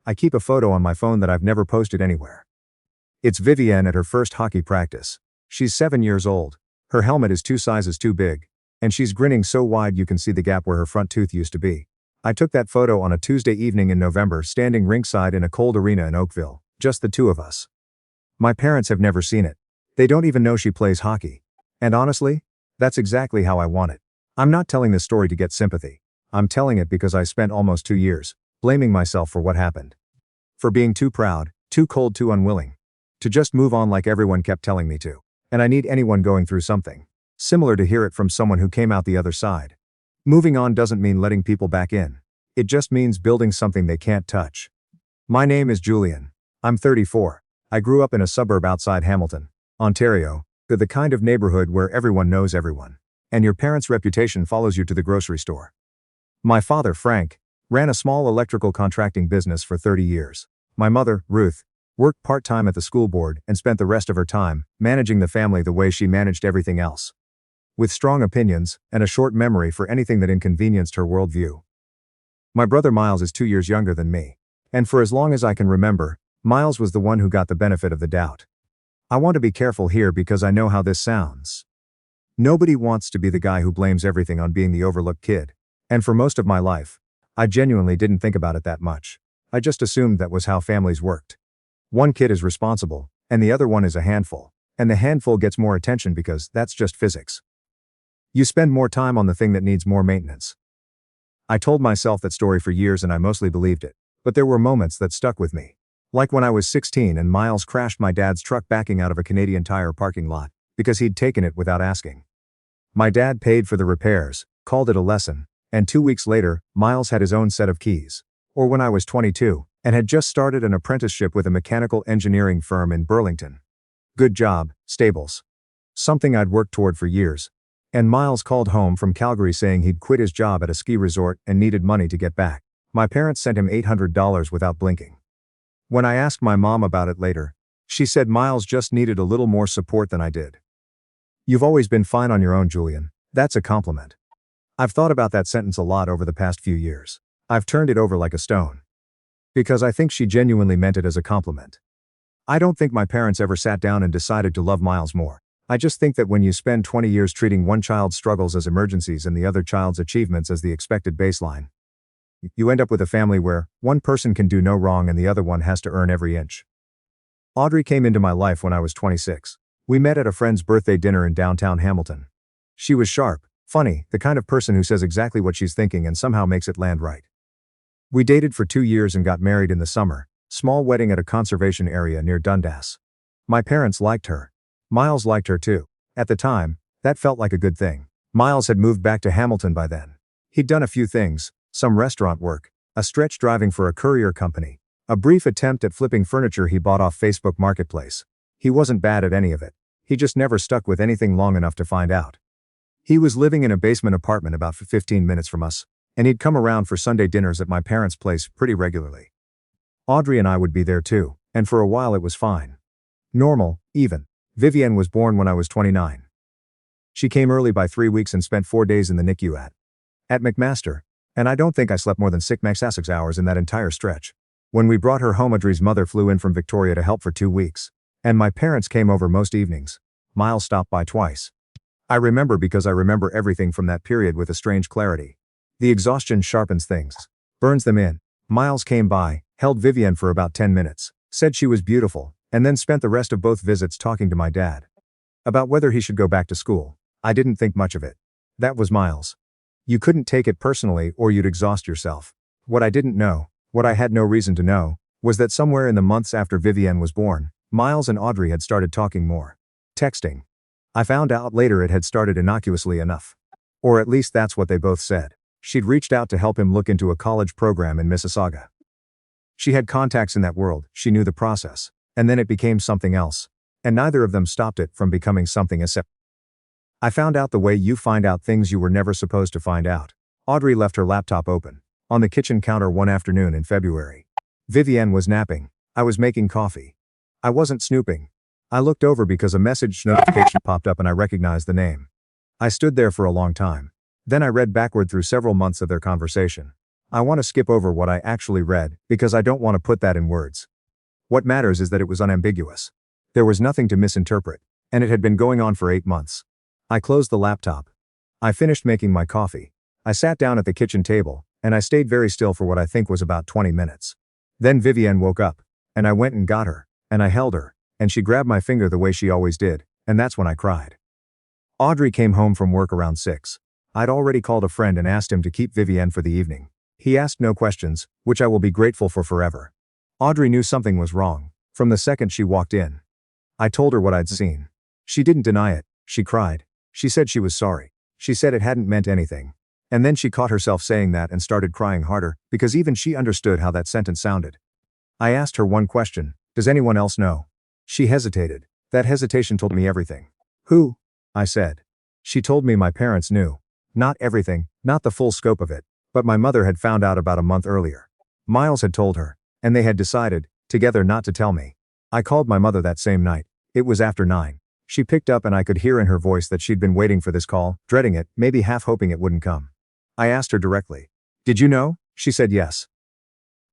I keep a photo on my phone that I've never posted anywhere. It's Vivienne at her first hockey practice. She's 7 years old. Her helmet is 2 sizes too big. And she's grinning so wide you can see the gap where her front tooth used to be. I took that photo on a Tuesday evening in November, standing rinkside in a cold arena in Oakville, just the two of us. My parents have never seen it. They don't even know she plays hockey. And honestly, that's exactly how I want it. I'm not telling this story to get sympathy. I'm telling it because I spent almost 2 years blaming myself for what happened. For being too proud, too cold, too unwilling. To just move on like everyone kept telling me to. And I need anyone going through something similar to hear it from someone who came out the other side. Moving on doesn't mean letting people back in. It just means building something they can't touch. My name is Julian. I'm 34. I grew up in a suburb outside Hamilton, Ontario, the kind of neighborhood where everyone knows everyone, and your parents' reputation follows you to the grocery store. My father, Frank, ran a small electrical contracting business for 30 years. My mother, Ruth, worked part-time at the school board and spent the rest of her time managing the family the way she managed everything else. With strong opinions and a short memory for anything that inconvenienced her worldview. My brother Miles is 2 years younger than me. And for as long as I can remember, Miles was the one who got the benefit of the doubt. I want to be careful here because I know how this sounds. Nobody wants to be the guy who blames everything on being the overlooked kid. And for most of my life, I genuinely didn't think about it that much. I just assumed that was how families worked. One kid is responsible, and the other one is a handful. And the handful gets more attention because that's just physics. You spend more time on the thing that needs more maintenance. I told myself that story for years and I mostly believed it. But there were moments that stuck with me. Like when I was 16 and Miles crashed my dad's truck backing out of a Canadian Tire parking lot, because he'd taken it without asking. My dad paid for the repairs, called it a lesson, and 2 weeks later, Miles had his own set of keys. Or when I was 22, and had just started an apprenticeship with a mechanical engineering firm in Burlington. Good job, Stables. Something I'd worked toward for years. And Miles called home from Calgary saying he'd quit his job at a ski resort and needed money to get back. My parents sent him $800 without blinking. When I asked my mom about it later, she said Miles just needed a little more support than I did. You've always been fine on your own, Julian. That's a compliment. I've thought about that sentence a lot over the past few years. I've turned it over like a stone. Because I think she genuinely meant it as a compliment. I don't think my parents ever sat down and decided to love Miles more. I just think that when you spend 20 years treating one child's struggles as emergencies and the other child's achievements as the expected baseline, you end up with a family where one person can do no wrong and the other one has to earn every inch. Audrey came into my life when I was 26. We met at a friend's birthday dinner in downtown Hamilton. She was sharp, funny, the kind of person who says exactly what she's thinking and somehow makes it land right. We dated for 2 years and got married in the summer, small wedding at a conservation area near Dundas. My parents liked her. Miles liked her too. At the time, that felt like a good thing. Miles had moved back to Hamilton by then. He'd done a few things, some restaurant work, a stretch driving for a courier company, a brief attempt at flipping furniture he bought off Facebook Marketplace. He wasn't bad at any of it. He just never stuck with anything long enough to find out. He was living in a basement apartment about 15 minutes from us, and he'd come around for Sunday dinners at my parents' place pretty regularly. Audrey and I would be there too, and for a while it was fine. Normal, even. Vivienne was born when I was 29. She came early by 3 weeks and spent 4 days in the NICU at McMaster, and I don't think I slept more than 6 hours in that entire stretch. When we brought her home, Audrey's mother flew in from Victoria to help for 2 weeks, and my parents came over most evenings. Miles stopped by twice. I remember because I remember everything from that period with a strange clarity. The exhaustion sharpens things, burns them in. Miles came by, held Vivienne for about 10 minutes, said she was beautiful, and then spent the rest of both visits talking to my dad about whether he should go back to school. I didn't think much of it. That was Miles. You couldn't take it personally or you'd exhaust yourself. What I didn't know, what I had no reason to know, was that somewhere in the months after Vivienne was born, Miles and Audrey had started talking more. Texting. I found out later it had started innocuously enough. Or at least that's what they both said. She'd reached out to help him look into a college program in Mississauga. She had contacts in that world, she knew the process. And then it became something else. And neither of them stopped it from becoming something except. I found out the way you find out things you were never supposed to find out. Audrey left her laptop open on the kitchen counter one afternoon in February. Vivienne was napping. I was making coffee. I wasn't snooping. I looked over because a message notification popped up and I recognized the name. I stood there for a long time. Then I read backward through several months of their conversation. I want to skip over what I actually read, because I don't want to put that in words. What matters is that it was unambiguous. There was nothing to misinterpret, and it had been going on for 8 months. I closed the laptop. I finished making my coffee. I sat down at the kitchen table, and I stayed very still for what I think was about 20 minutes. Then Vivienne woke up, and I went and got her, and I held her, and she grabbed my finger the way she always did, and that's when I cried. Audrey came home from work around 6. I'd already called a friend and asked him to keep Vivienne for the evening. He asked no questions, which I will be grateful for forever. Audrey knew something was wrong from the second she walked in. I told her what I'd seen. She didn't deny it. She cried. She said she was sorry. She said it hadn't meant anything. And then she caught herself saying that and started crying harder, because even she understood how that sentence sounded. I asked her one question: does anyone else know? She hesitated. That hesitation told me everything. Who? I said. She told me my parents knew. Not everything, not the full scope of it, but my mother had found out about a month earlier. Miles had told her, and they had decided, together, not to tell me. I called my mother that same night. It was after 9. She picked up and I could hear in her voice that she'd been waiting for this call, dreading it, maybe half hoping it wouldn't come. I asked her directly. Did you know? She said yes.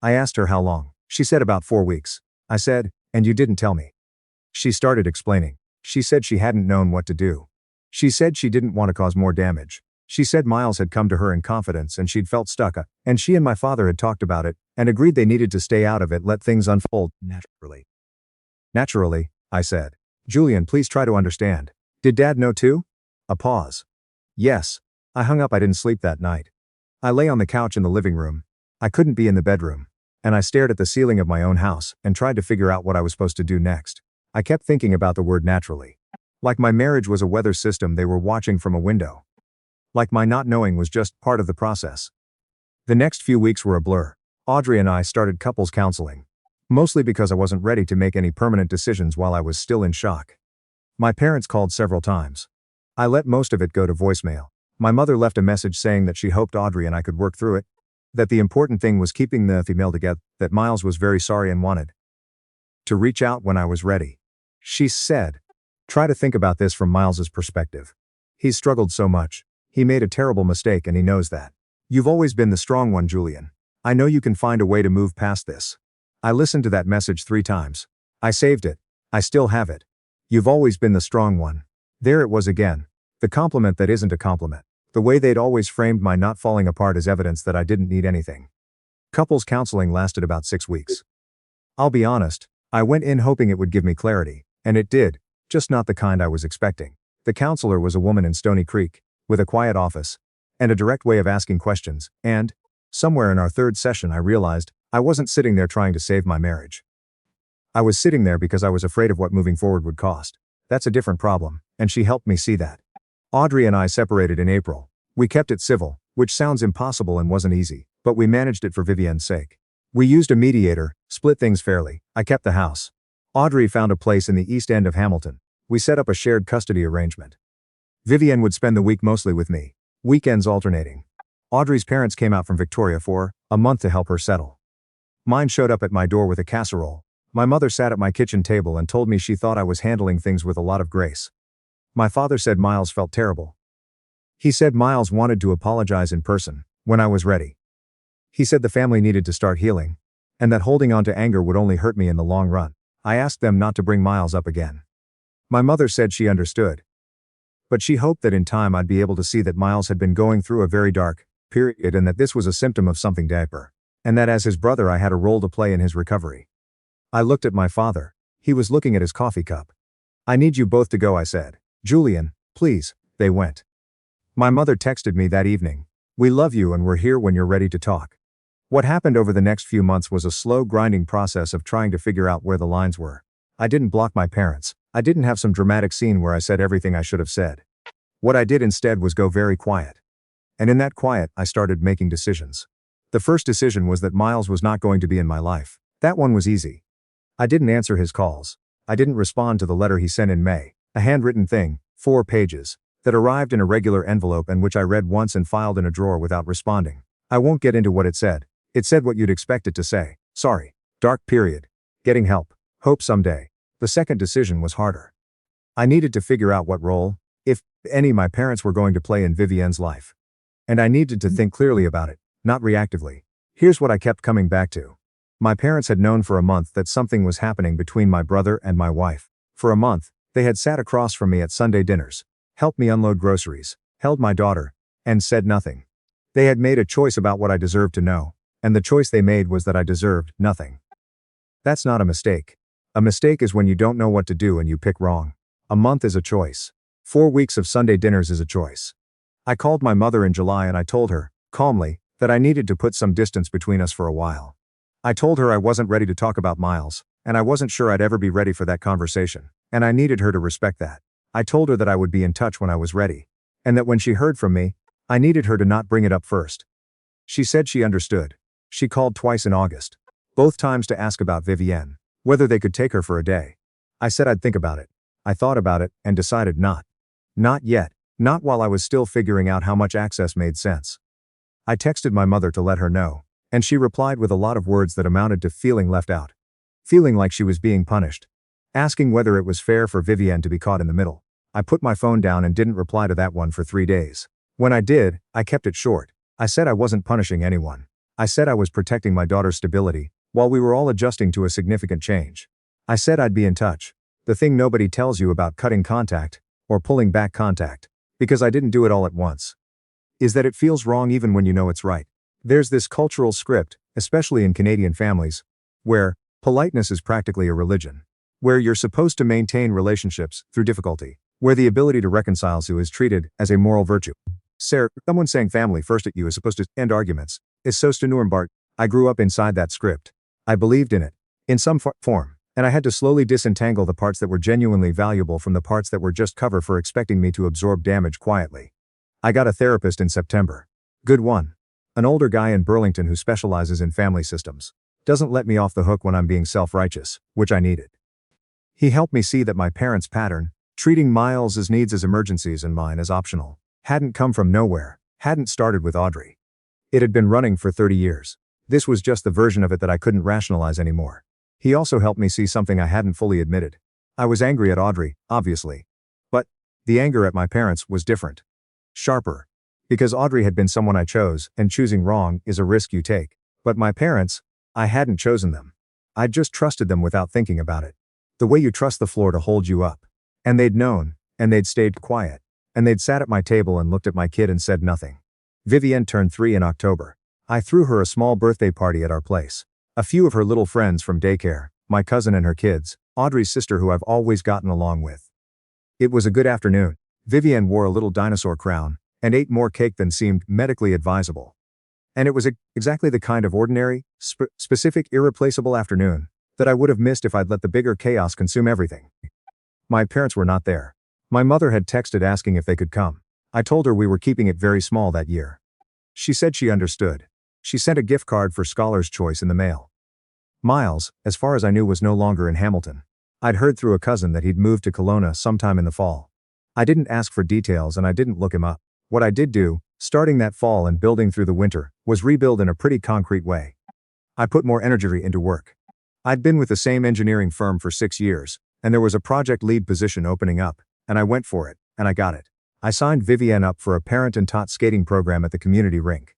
I asked her how long. She said about 4 weeks. I said, and you didn't tell me. She started explaining. She said she hadn't known what to do. She said she didn't want to cause more damage. She said Miles had come to her in confidence and she'd felt stuck, and she and my father had talked about it, and agreed they needed to stay out of it, let things unfold naturally. Naturally, I said. Julian, please try to understand. Did Dad know too? A pause. Yes. I hung up. I didn't sleep that night. I lay on the couch in the living room. I couldn't be in the bedroom. And I stared at the ceiling of my own house and tried to figure out what I was supposed to do next. I kept thinking about the word naturally. Like my marriage was a weather system they were watching from a window. Like my not knowing was just part of the process. The next few weeks were a blur. Audrey and I started couples counseling. Mostly because I wasn't ready to make any permanent decisions while I was still in shock. My parents called several times. I let most of it go to voicemail. My mother left a message saying that she hoped Audrey and I could work through it. That the important thing was keeping the female together, that Miles was very sorry and wanted to reach out when I was ready. She said, try to think about this from Miles's perspective. He's struggled so much. He made a terrible mistake and he knows that. You've always been the strong one, Julian. I know you can find a way to move past this. I listened to that message 3 times. I saved it. I still have it. You've always been the strong one. There it was again. The compliment that isn't a compliment. The way they'd always framed my not falling apart as evidence that I didn't need anything. Couples counseling lasted about 6 weeks. I'll be honest, I went in hoping it would give me clarity, and it did, just not the kind I was expecting. The counselor was a woman in Stony Creek, with a quiet office, and a direct way of asking questions, and, somewhere in our 3rd session I realized, I wasn't sitting there trying to save my marriage. I was sitting there because I was afraid of what moving forward would cost. That's a different problem, and she helped me see that. Audrey and I separated in April. We kept it civil, which sounds impossible and wasn't easy, but we managed it for Vivienne's sake. We used a mediator, split things fairly. I kept the house. Audrey found a place in the East End of Hamilton. We set up a shared custody arrangement. Vivienne would spend the week mostly with me, weekends alternating. Audrey's parents came out from Victoria for a month to help her settle. Mine showed up at my door with a casserole. My mother sat at my kitchen table and told me she thought I was handling things with a lot of grace. My father said Miles felt terrible. He said Miles wanted to apologize in person, when I was ready. He said the family needed to start healing, and that holding on to anger would only hurt me in the long run. I asked them not to bring Miles up again. My mother said she understood. But she hoped that in time I'd be able to see that Miles had been going through a very dark period and that this was a symptom of something deeper, and that as his brother I had a role to play in his recovery. I looked at my father. He was looking at his coffee cup. I need you both to go, I said. Julian, please. They went. My mother texted me that evening. We love you and we're here when you're ready to talk. What happened over the next few months was a slow grinding process of trying to figure out where the lines were. I didn't block my parents. I didn't have some dramatic scene where I said everything I should have said. What I did instead was go very quiet. And in that quiet, I started making decisions. The first decision was that Miles was not going to be in my life. That one was easy. I didn't answer his calls. I didn't respond to the letter he sent in May, a handwritten thing, 4 pages, that arrived in a regular envelope and which I read once and filed in a drawer without responding. I won't get into what it said. It said what you'd expect it to say. Sorry. Dark period. Getting help. Hope someday. The second decision was harder. I needed to figure out what role, if any, my parents were going to play in Vivienne's life. And I needed to think clearly about it, not reactively. Here's what I kept coming back to. My parents had known for a month that something was happening between my brother and my wife. For a month, they had sat across from me at Sunday dinners, helped me unload groceries, held my daughter, and said nothing. They had made a choice about what I deserved to know, and the choice they made was that I deserved nothing. That's not a mistake. A mistake is when you don't know what to do and you pick wrong. A month is a choice. 4 weeks of Sunday dinners is a choice. I called my mother in July and I told her, calmly, that I needed to put some distance between us for a while. I told her I wasn't ready to talk about Miles, and I wasn't sure I'd ever be ready for that conversation, and I needed her to respect that. I told her that I would be in touch when I was ready, and that when she heard from me, I needed her to not bring it up first. She said she understood. She called twice in August, both times to ask about Vivienne, whether they could take her for a day. I said I'd think about it. I thought about it and decided not. Not yet, not while I was still figuring out how much access made sense. I texted my mother to let her know, and she replied with a lot of words that amounted to feeling left out. Feeling like she was being punished. Asking whether it was fair for Vivienne to be caught in the middle. I put my phone down and didn't reply to that one for 3 days. When I did, I kept it short. I said I wasn't punishing anyone. I said I was protecting my daughter's stability, while we were all adjusting to a significant change. I said I'd be in touch. The thing nobody tells you about cutting contact, or pulling back contact, because I didn't do it all at once, is that it feels wrong even when you know it's right. There's this cultural script, especially in Canadian families, where politeness is practically a religion, where you're supposed to maintain relationships through difficulty, where the ability to reconcile is treated as a moral virtue. Sir, someone saying family first at you is supposed to end arguments, is so Bart. I grew up inside that script. I believed in it, in some form, and I had to slowly disentangle the parts that were genuinely valuable from the parts that were just cover for expecting me to absorb damage quietly. I got a therapist in September. Good one. An older guy in Burlington who specializes in family systems. Doesn't let me off the hook when I'm being self-righteous, which I needed. He helped me see that my parents' pattern, treating Miles' needs as emergencies and mine as optional, hadn't come from nowhere, hadn't started with Audrey. It had been running for 30 years. This was just the version of it that I couldn't rationalize anymore. He also helped me see something I hadn't fully admitted. I was angry at Audrey, obviously. But the anger at my parents was different. Sharper. Because Audrey had been someone I chose, and choosing wrong is a risk you take. But my parents, I hadn't chosen them. I'd just trusted them without thinking about it. The way you trust the floor to hold you up. And they'd known, and they'd stayed quiet. And they'd sat at my table and looked at my kid and said nothing. Vivienne turned 3 in October. I threw her a small birthday party at our place. A few of her little friends from daycare, my cousin and her kids, Audrey's sister who I've always gotten along with. It was a good afternoon. Vivienne wore a little dinosaur crown, and ate more cake than seemed medically advisable. And it was exactly the kind of ordinary, specific, irreplaceable afternoon that I would have missed if I'd let the bigger chaos consume everything. My parents were not there. My mother had texted asking if they could come. I told her we were keeping it very small that year. She said she understood. She sent a gift card for Scholar's Choice in the mail. Miles, as far as I knew, was no longer in Hamilton. I'd heard through a cousin that he'd moved to Kelowna sometime in the fall. I didn't ask for details and I didn't look him up. What I did do, starting that fall and building through the winter, was rebuild in a pretty concrete way. I put more energy into work. I'd been with the same engineering firm for 6 years, and there was a project lead position opening up, and I went for it, and I got it. I signed Vivienne up for a parent and taught skating program at the community rink.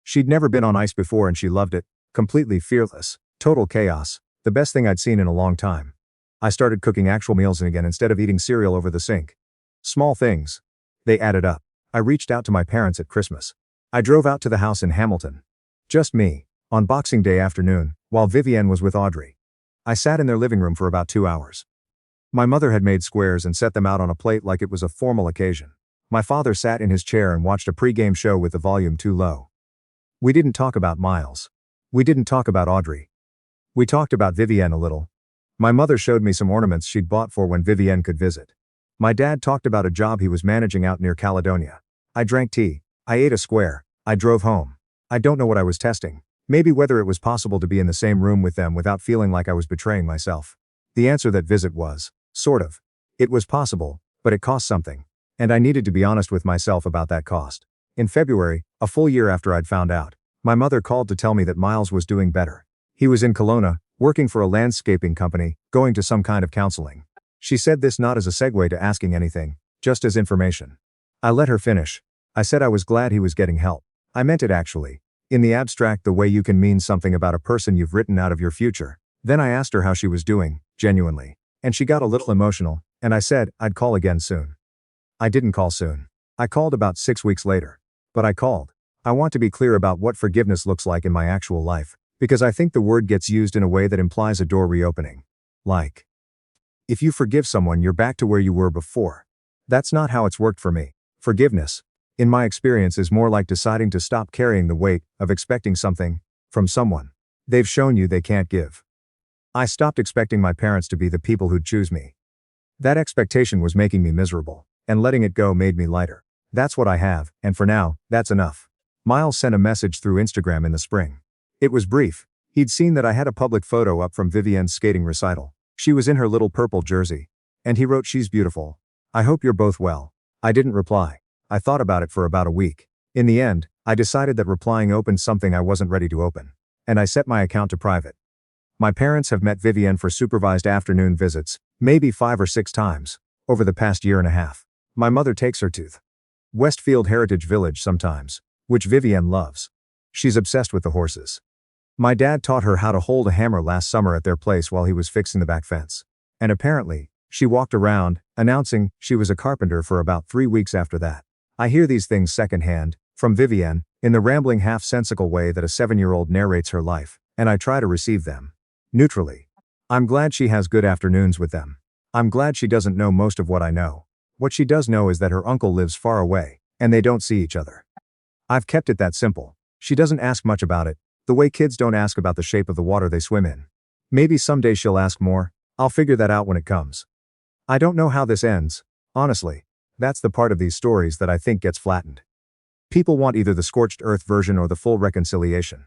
She'd never been on ice before and she loved it, completely fearless, total chaos, the best thing I'd seen in a long time. I started cooking actual meals again instead of eating cereal over the sink. Small things. They added up. I reached out to my parents at Christmas. I drove out to the house in Hamilton. Just me, on Boxing Day afternoon, while Vivienne was with Audrey. I sat in their living room for about 2 hours. My mother had made squares and set them out on a plate like it was a formal occasion. My father sat in his chair and watched a pre-game show with the volume too low. We didn't talk about Miles. We didn't talk about Audrey. We talked about Vivienne a little. My mother showed me some ornaments she'd bought for when Vivienne could visit. My dad talked about a job he was managing out near Caledonia. I drank tea. I ate a square. I drove home. I don't know what I was testing. Maybe whether it was possible to be in the same room with them without feeling like I was betraying myself. The answer that visit was, sort of. It was possible, but it cost something. And I needed to be honest with myself about that cost. In February, a full year after I'd found out, my mother called to tell me that Miles was doing better. He was in Kelowna, working for a landscaping company, going to some kind of counseling. She said this not as a segue to asking anything, just as information. I let her finish. I said I was glad he was getting help. I meant it actually. In the abstract, the way you can mean something about a person you've written out of your future. Then I asked her how she was doing, genuinely. And she got a little emotional, and I said, I'd call again soon. I didn't call soon. I called about 6 weeks later. But I called. I want to be clear about what forgiveness looks like in my actual life, because I think the word gets used in a way that implies a door reopening. Like, if you forgive someone, you're back to where you were before. That's not how it's worked for me. Forgiveness, in my experience, is more like deciding to stop carrying the weight of expecting something from someone they've shown you they can't give. I stopped expecting my parents to be the people who'd choose me. That expectation was making me miserable, and letting it go made me lighter. That's what I have, and for now, that's enough. Miles sent a message through Instagram in the spring. It was brief. He'd seen that I had a public photo up from Vivienne's skating recital. She was in her little purple jersey. And he wrote, "She's beautiful. I hope you're both well." I didn't reply. I thought about it for about a week. In the end, I decided that replying opened something I wasn't ready to open. And I set my account to private. My parents have met Vivienne for supervised afternoon visits, maybe 5 or 6 times, over the past year and a half. My mother takes her to Westfield Heritage Village sometimes, which Vivienne loves. She's obsessed with the horses. My dad taught her how to hold a hammer last summer at their place while he was fixing the back fence. And apparently, she walked around, announcing she was a carpenter for about 3 weeks after that. I hear these things secondhand, from Vivienne, in the rambling half-sensical way that a 7-year-old narrates her life, and I try to receive them neutrally. I'm glad she has good afternoons with them. I'm glad she doesn't know most of what I know. What she does know is that her uncle lives far away, and they don't see each other. I've kept it that simple. She doesn't ask much about it, the way kids don't ask about the shape of the water they swim in. Maybe someday she'll ask more. I'll figure that out when it comes. I don't know how this ends, honestly. That's the part of these stories that I think gets flattened. People want either the scorched earth version or the full reconciliation.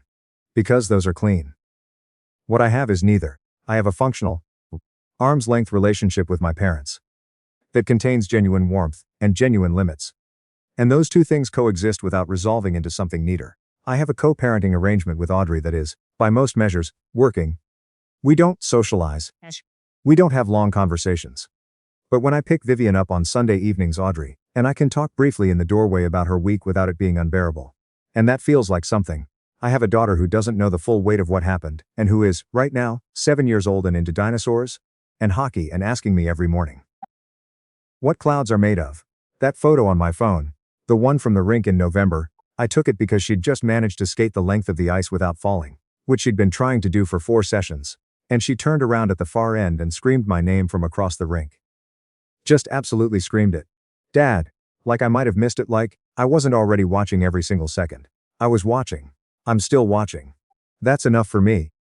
Because those are clean. What I have is neither. I have a functional, arm's-length relationship with my parents that contains genuine warmth and genuine limits. And those two things coexist without resolving into something neater. I have a co-parenting arrangement with Audrey that is, by most measures, working. We don't socialize. We don't have long conversations. But when I pick Vivienne up on Sunday evenings, Audrey and I can talk briefly in the doorway about her week without it being unbearable. And that feels like something. I have a daughter who doesn't know the full weight of what happened, and who is, right now, 7 years old and into dinosaurs and hockey and asking me every morning what clouds are made of. That photo on my phone, the one from the rink in November, I took it because she'd just managed to skate the length of the ice without falling, which she'd been trying to do for 4 sessions. And she turned around at the far end and screamed my name from across the rink. Just absolutely screamed it. Dad. Like I might have missed it, like I wasn't already watching every single second. I was watching. I'm still watching. That's enough for me.